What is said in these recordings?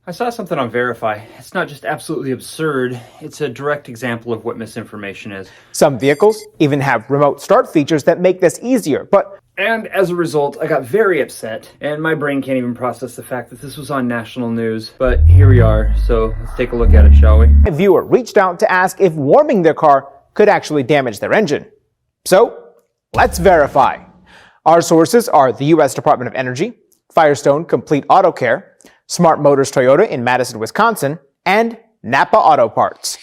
I saw something on Verify. It's not just absolutely absurd, it's a direct example of what misinformation is. Some vehicles even have remote start features that make this easier, And as a result, I got very upset, and my brain can't even process the fact that this was on national news. But here we are, so let's take a look at it, shall we? a viewer reached out to ask if warming their car could actually damage their engine. So, let's verify. Our sources are the U.S. Department of Energy, Firestone Complete Auto Care, Smart Motors Toyota in Madison, Wisconsin, and Napa Auto Parts.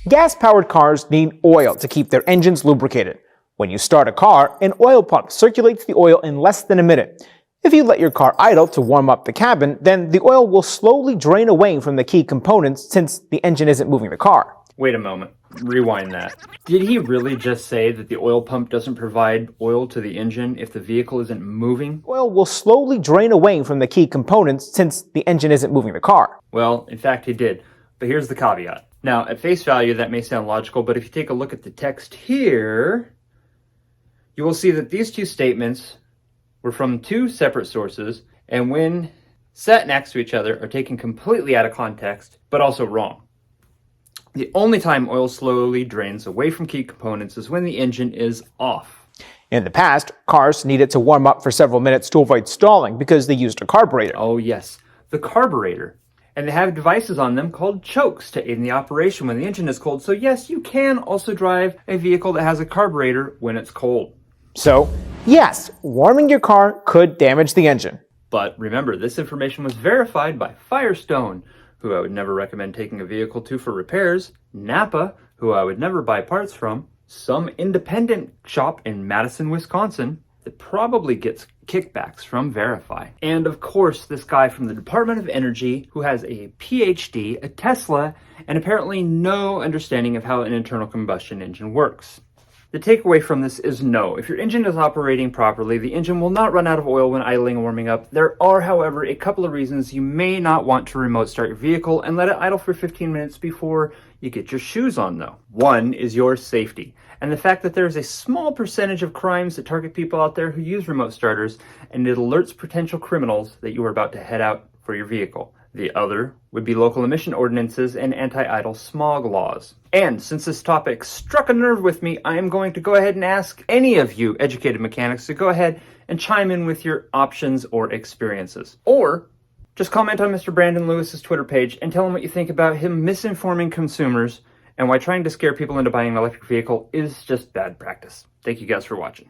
Gas-powered cars need oil to keep their engines lubricated. When you start a car, an oil pump circulates the oil in less than a minute. If you let your car idle to warm up the cabin, then the oil will slowly drain away from the key components since the engine isn't moving the car. Wait a moment. Rewind that. Did he really just say that the oil pump doesn't provide oil to the engine if the vehicle isn't moving? Oil will slowly drain away from the key components since the engine isn't moving the car. Well, in fact, he did. But here's the caveat. Now, at face value, that may sound logical, but if you take a look at the text here, you will see that these two statements were from two separate sources, and when set next to each other are taken completely out of context, but also wrong. The only time oil slowly drains away from key components is when the engine is off. In the past, cars needed to warm up for several minutes to avoid stalling because they used a carburetor. Oh yes, the carburetor. And they have devices on them called chokes to aid in the operation when the engine is cold. So yes, you can also drive a vehicle that has a carburetor when it's cold. So, yes, warming your car could damage the engine. But remember, this information was verified by Firestone, who I would never recommend taking a vehicle to for repairs, Napa, who I would never buy parts from, some independent shop in Madison, Wisconsin, that probably gets kickbacks from Verify. And of course, this guy from the Department of Energy who has a PhD, a Tesla, and apparently no understanding of how an internal combustion engine works. The takeaway from this is no. If your engine is operating properly, the engine will not run out of oil when idling and warming up. There are, however, a couple of reasons you may not want to remote start your vehicle and let it idle for 15 minutes before you get your shoes on, though. One is your safety, and the fact that there's a small percentage of crimes that target people out there who use remote starters, and it alerts potential criminals that you are about to head out for your vehicle. The other would be local emission ordinances and anti-idle smog laws. And since this topic struck a nerve with me, I am going to go ahead and ask any of you educated mechanics to go ahead and chime in with your options or experiences. Or just comment on Mr. Brandon Lewis's Twitter page and tell him what you think about him misinforming consumers and why trying to scare people into buying an electric vehicle is just bad practice. Thank you guys for watching.